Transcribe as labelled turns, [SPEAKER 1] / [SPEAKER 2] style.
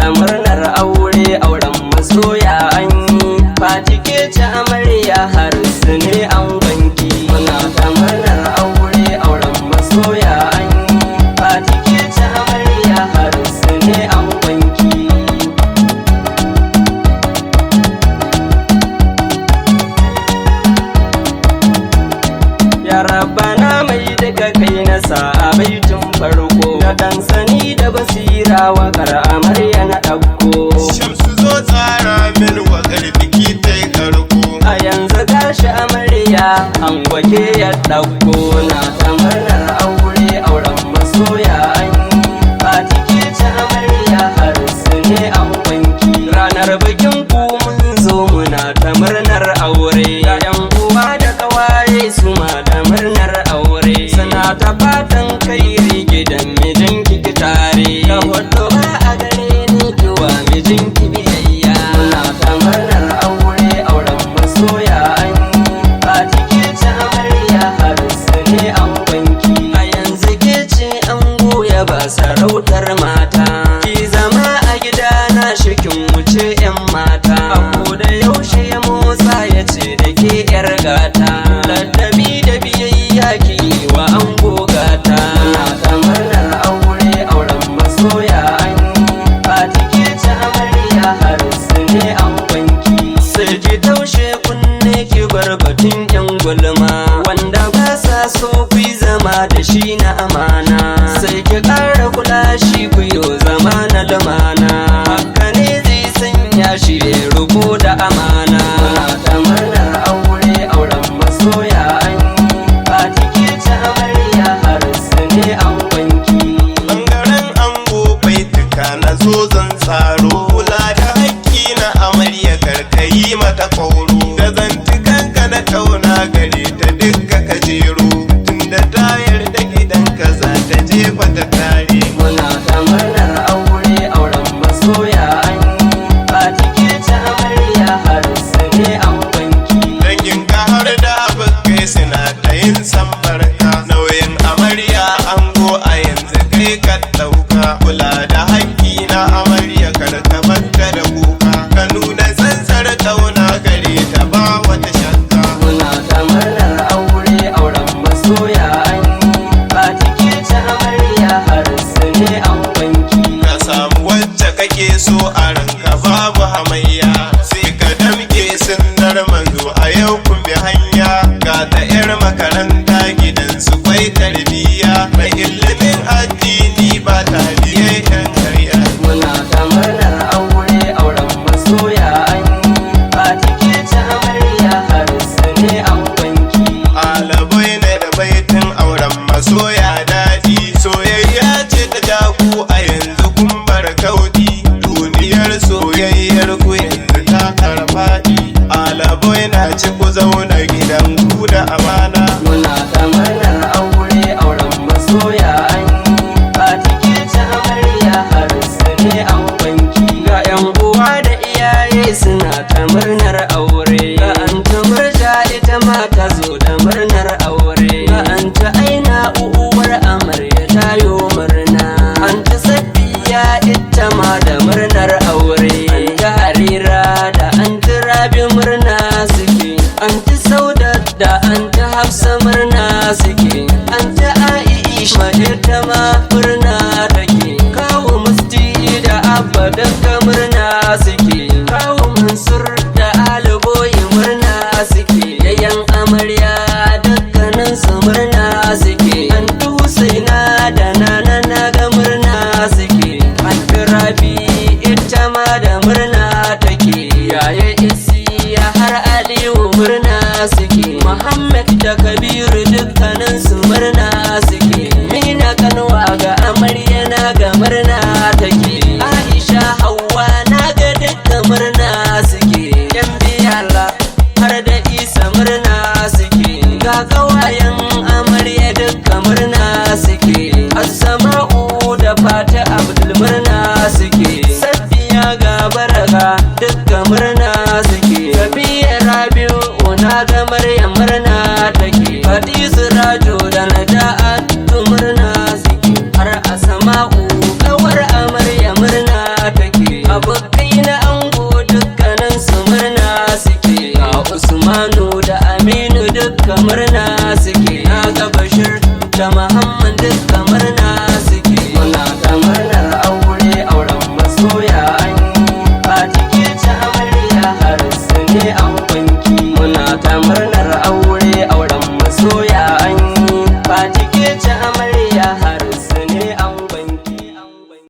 [SPEAKER 1] ta murnar aure, auren masoya an yi. Fati ke ce amarya, Harisu ne angonki. Muna ta murnar aure, auren masoya an yi. Fati ke ce amarya, Harisu ne angonki. Ya Rabbana mai duka kai na sa a baitin farko, da dan sani da basira waƙar amarya na ɗauko.
[SPEAKER 2] Shamsu zo tsara min waƙar biki ta yi karko.
[SPEAKER 1] A yanzu gashi amarya an gwake ya ɗauko. Na ta murnar aure, auren masoya an yi. Fati ke ce amarya, Harisu ne angonki. Ranar bikin ku mun zo muna ta murnar aure. Ga 'yan uwa da ƙawaye su ma da murnar aure. Suna ta fatan kairi gidan mijinki ki tare. Ka hoto ba a gare ni kiwa mijinki biyayya. Muna ta murnar aure, auren masoya an yi. Fati ke ce amarya, Harisu ne angonki. A yanzu ke ce ango ya ba sarautar mata. Ki zama a gida na shikin wuce 'yan mata. A da yaushe ya motsa ya ce da ke 'yar gata. Ladabi da biyayya ki yi wa ango gata. Muna ta murnar aure, auren masoya an yi. Fati ke ce amarya, Harisu ne angonki. Sai ki taushe kunne ki bar batun 'yan gulma, wanda ba sa so ku yi zama da shi na amana. Sai ki ƙara kula shi ku yo zama na lumana. Haka ne zai sanya shi ya rubo da amana. Muna ta murnar aure, auren masoya an yi. Fati ke ce amarya, Harisu ne angonki.
[SPEAKER 2] Ɓangaren ango baituka na zo zan tsaro. Kula da haƙƙi na amarya karkayi mata ƙwauro. Da zantukanka na ƙauna gare ta dukka kajero. Tunda ta yarda gidanka za ta jefa ta tare.
[SPEAKER 1] Muna ta murnar aure, auren masoya an yi. Fati ke ce amarya, Harisu ne angonki.
[SPEAKER 2] Dangin ka har da abokai suna ta yin sambarka. Nauyin amarya ango a yanzu kai ka ɗauka. Kula da haƙƙi na amarya karka barta da kuka. Ka nuna tsantsar ƙauna gare ta ba wata shakka.
[SPEAKER 1] Muna ta murnar aure, auren masoya an yi. Fati ke ce amarya, Harisu ne angonki.
[SPEAKER 2] Ka samu wacce kake so a ranka babu hamayya. Sai ka damke sunnar manzo a yau kun bi hanya. Ga ta 'yar makaranta gidansu kwai tarbiyya. Mai ilimin addini ba ta biye 'yan karya.
[SPEAKER 1] Muna ta murnar aure, auren masoya an yi. Fati ke ce amarya, Harisu ne angonki.
[SPEAKER 2] Alabai ne da baitin auren masoya daɗi. Soyayya ce ta jaku a yanzu kun bar kauɗi. Duniyar soyayyar ku yanzu ta karfaɗi. Alabai na ci ku zauna gidan ku da amana.
[SPEAKER 1] Muna ta murnar aure, auren masoya an yi. Fati ke ce amarya, Harisu ne angonki. Ga 'yan uwa da iyaye suna ta murnar aure. Ga anta murja ita ma ta zo da murnar aure. Ga anta aina uwar amarya ta yo murna. Anta safiya ita ma da murnar aure. Anta harira da anta rabi murna suke. Anta saudat da anta hafsa murna suke. Anta aisha ita ma murna take. Kawo musti da abba daga murna suke. Kawo mansur da aliboyi murna suke. Yayan amarya dukkanin su murna suke. Anta husaina da nana na ga murna suke. Anta rabi ita ma da murna take. Yaya isiya har aliyu murna suke. Muhammad da kabiru dukkanin su murna suke. Mina kanwa ga amarya na ga murna take. Aisha Hauwa na ga dukkan murna suke. Yan biyala har da Isa murna suke. Ga kawayen amarya dukkan murna suke. Asma'u da Fati Abdul murna suke. Safiya ga Baraka dukkan murna suke. Safiya Rabi'u na ga Maryam murna take. Hadisu Rajo da Naja'atu murna suke. Har Asma'u kawar amarya murna take. murna suke, na ga Bashir da Muhammad duka murna suke. Muna ta murnar aure, auren masoya an yi, Fati ke ci amarya har su ne